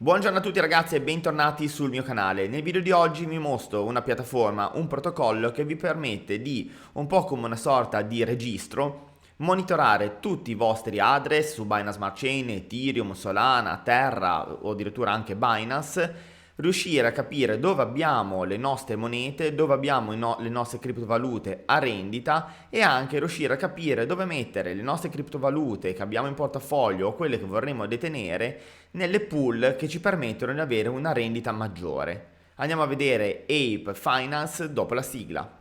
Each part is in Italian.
Buongiorno a tutti ragazzi e bentornati sul mio canale. Nel video di oggi vi mostro una piattaforma, un protocollo che vi permette di, un po' come una sorta di registro, monitorare tutti i vostri address su Binance Smart Chain, Ethereum, Solana, Terra o addirittura anche Binance, riuscire a capire dove abbiamo le nostre monete, dove abbiamo le nostre criptovalute a rendita e anche riuscire a capire dove mettere le nostre criptovalute che abbiamo in portafoglio o quelle che vorremmo detenere nelle pool che ci permettono di avere una rendita maggiore. Andiamo a vedere Ape Finance dopo la sigla.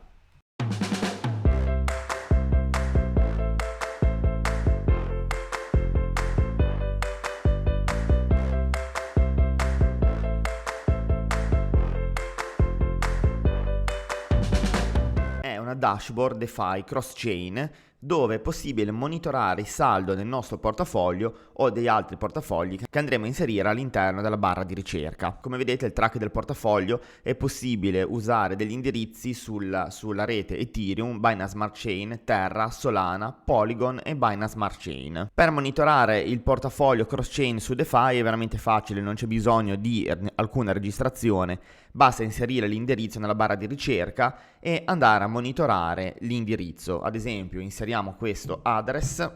È una dashboard DeFi cross-chain dove è possibile monitorare il saldo del nostro portafoglio o degli altri portafogli che andremo a inserire all'interno della barra di ricerca. Come vedete il track del portafoglio è possibile usare degli indirizzi sulla rete Ethereum, Binance Smart Chain, Terra, Solana, Polygon e Binance Smart Chain. Per monitorare il portafoglio cross-chain su DeFi è veramente facile, non c'è bisogno di alcuna registrazione, basta inserire l'indirizzo nella barra di ricerca e andare a monitorare l'indirizzo. Ad esempio inseriamo questo address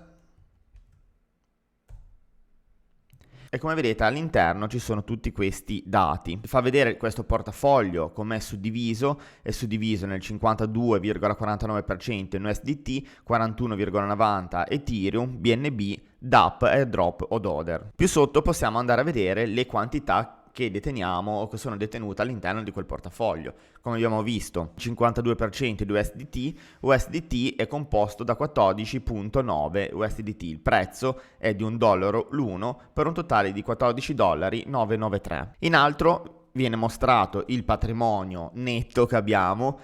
e come vedete all'interno ci sono tutti questi dati. Fa vedere questo portafoglio com'è suddiviso, è suddiviso nel 52,49% in USDT, 41,90% Ethereum, BNB, DApp, Airdrop o Dodder. Più sotto possiamo andare a vedere le quantità che deteniamo o che sono detenute all'interno di quel portafoglio. Come abbiamo visto, 52% di USDT è composto da 14,9 USDT. Il prezzo è di $1 l'uno per un totale di $14,993. In alto viene mostrato il patrimonio netto che abbiamo,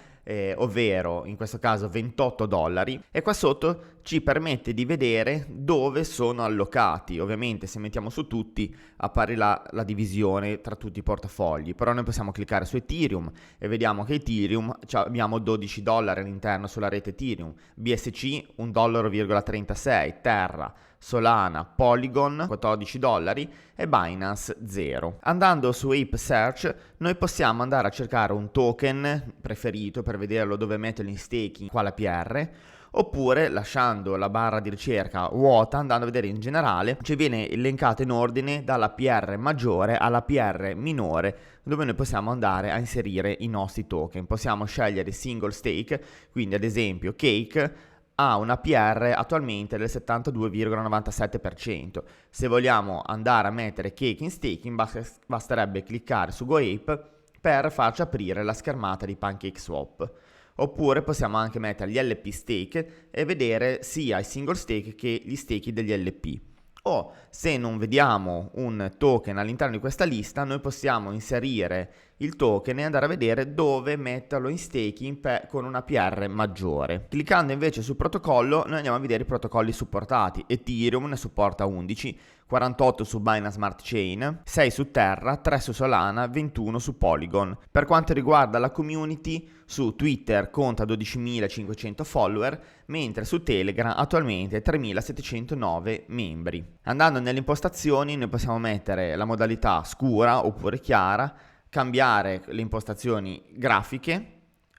ovvero in questo caso $28, e qua sotto ci permette di vedere dove sono allocati. Ovviamente se mettiamo su tutti apparirà la divisione tra tutti i portafogli, però noi possiamo cliccare su Ethereum e vediamo che Ethereum abbiamo $12 all'interno sulla rete Ethereum, BSC $1,36, Terra, Solana, Polygon $14 e Binance 0. Andando su Ape Search noi possiamo andare a cercare un token preferito per vederlo dove metterlo in staking qua la PR, oppure lasciando la barra di ricerca vuota, andando a vedere in generale, ci viene elencato in ordine dalla PR maggiore alla PR minore, dove noi possiamo andare a inserire i nostri token. Possiamo scegliere single stake, quindi ad esempio Cake ha una PR attualmente del 72,97%. Se vogliamo andare a mettere Cake in staking basterebbe cliccare su GoApe per farci aprire la schermata di PancakeSwap. Oppure possiamo anche mettere gli LP stake e vedere sia i single stake che gli stake degli LP. O se non vediamo un token all'interno di questa lista, noi possiamo inserire il token e andare a vedere dove metterlo in staking con una PR maggiore. Cliccando invece sul protocollo noi andiamo a vedere i protocolli supportati. Ethereum ne supporta 11, 48 su Binance Smart Chain, 6 su Terra, 3 su Solana, 21 su Polygon. Per quanto riguarda la community, su Twitter conta 12.500 follower, mentre su Telegram attualmente 3.709 membri. Andando nelle impostazioni noi possiamo mettere la modalità scura oppure chiara, cambiare le impostazioni grafiche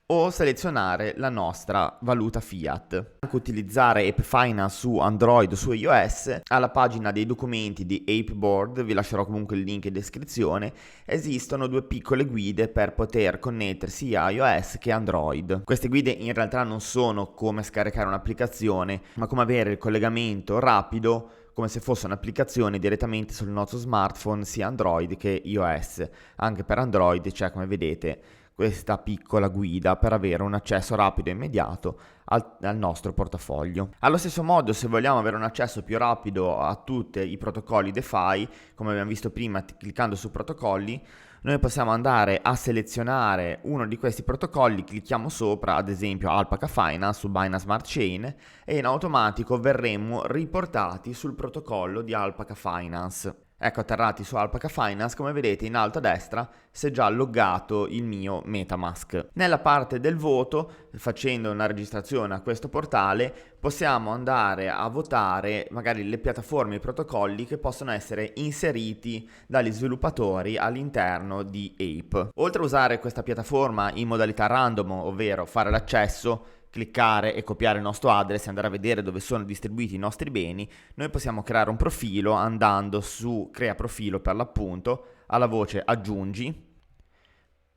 o selezionare la nostra valuta fiat. Anche utilizzare Ape Finance su Android o su iOS. Alla pagina dei documenti di Ape Board, vi lascerò comunque il link in descrizione, esistono due piccole guide per poter connettersi a iOS che Android. Queste guide in realtà non sono come scaricare un'applicazione, ma come avere il collegamento rapido come se fosse un'applicazione direttamente sul nostro smartphone sia Android che iOS. Anche per Android c'è, come vedete, questa piccola guida per avere un accesso rapido e immediato al nostro portafoglio. Allo stesso modo, se vogliamo avere un accesso più rapido a tutti i protocolli DeFi, come abbiamo visto prima cliccando su protocolli, noi possiamo andare a selezionare uno di questi protocolli, clicchiamo sopra, ad esempio Alpaca Finance su Binance Smart Chain, e in automatico verremo riportati sul protocollo di Alpaca Finance. Ecco, atterrati su Alpaca Finance, come vedete in alto a destra si è già loggato il mio MetaMask. Nella parte del voto, facendo una registrazione a questo portale, possiamo andare a votare magari le piattaforme e i protocolli che possono essere inseriti dagli sviluppatori all'interno di Ape. Oltre a usare questa piattaforma in modalità random, ovvero fare l'accesso, cliccare e copiare il nostro address e andare a vedere dove sono distribuiti i nostri beni, noi possiamo creare un profilo andando su crea profilo per l'appunto, alla voce aggiungi,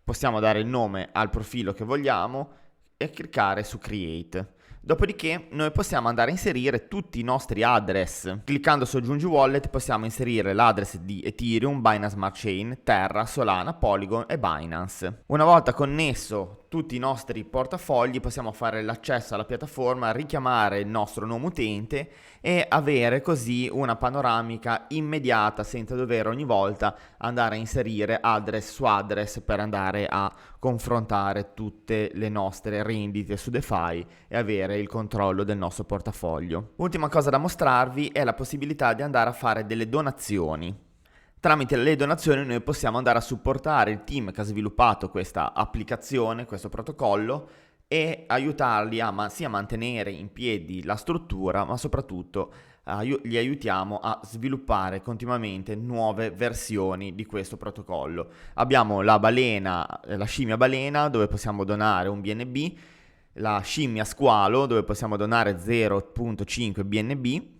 possiamo dare il nome al profilo che vogliamo e cliccare su create. Dopodiché noi possiamo andare a inserire tutti i nostri address. Cliccando su aggiungi wallet possiamo inserire l'address di Ethereum, Binance Smart Chain, Terra, Solana, Polygon e Binance. Una volta connesso tutti i nostri portafogli possiamo fare l'accesso alla piattaforma, richiamare il nostro nome utente e avere così una panoramica immediata senza dover ogni volta andare a inserire address su address per andare a confrontare tutte le nostre rendite su DeFi e avere il controllo del nostro portafoglio. Ultima cosa da mostrarvi è la possibilità di andare a fare delle donazioni. Tramite le donazioni noi possiamo andare a supportare il team che ha sviluppato questa applicazione, questo protocollo, e aiutarli sia a mantenere in piedi la struttura, ma soprattutto li aiutiamo a sviluppare continuamente nuove versioni di questo protocollo. Abbiamo la scimmia balena, dove possiamo donare un BNB, la scimmia squalo, dove possiamo donare 0.5 BNB,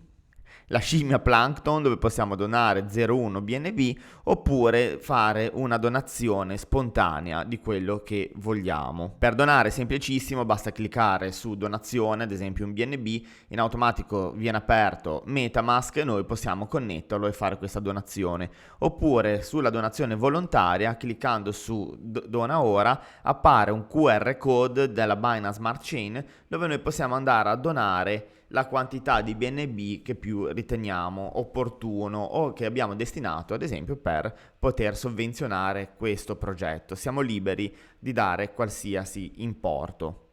la scimmia plankton, dove possiamo donare 0,1 BNB, oppure fare una donazione spontanea di quello che vogliamo. Per donare è semplicissimo, basta cliccare su donazione, ad esempio un BNB, in automatico viene aperto MetaMask e noi possiamo connetterlo e fare questa donazione. Oppure sulla donazione volontaria, cliccando su dona ora, appare un QR code della Binance Smart Chain dove noi possiamo andare a donare la quantità di BNB che più riteniamo opportuno o che abbiamo destinato ad esempio per poter sovvenzionare questo progetto. Siamo liberi di dare qualsiasi importo.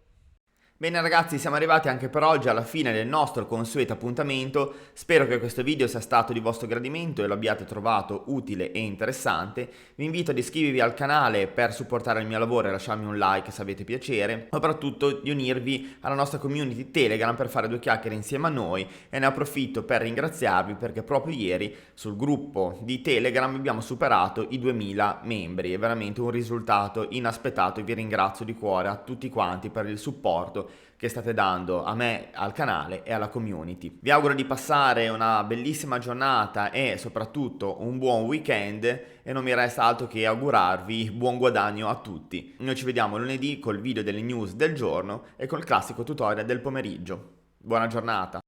Bene ragazzi, siamo arrivati anche per oggi alla fine del nostro consueto appuntamento. Spero che questo video sia stato di vostro gradimento e lo abbiate trovato utile e interessante. Vi invito ad iscrivervi al canale per supportare il mio lavoro e lasciarmi un like se avete piacere. Soprattutto di unirvi alla nostra community Telegram per fare due chiacchiere insieme a noi, e ne approfitto per ringraziarvi perché proprio ieri sul gruppo di Telegram abbiamo superato i 2000 membri. È veramente un risultato inaspettato e vi ringrazio di cuore a tutti quanti per il supporto che state dando a me, al canale e alla community. Vi auguro di passare una bellissima giornata e soprattutto un buon weekend, e non mi resta altro che augurarvi buon guadagno a tutti. Noi ci vediamo lunedì col video delle news del giorno e col classico tutorial del pomeriggio. Buona giornata!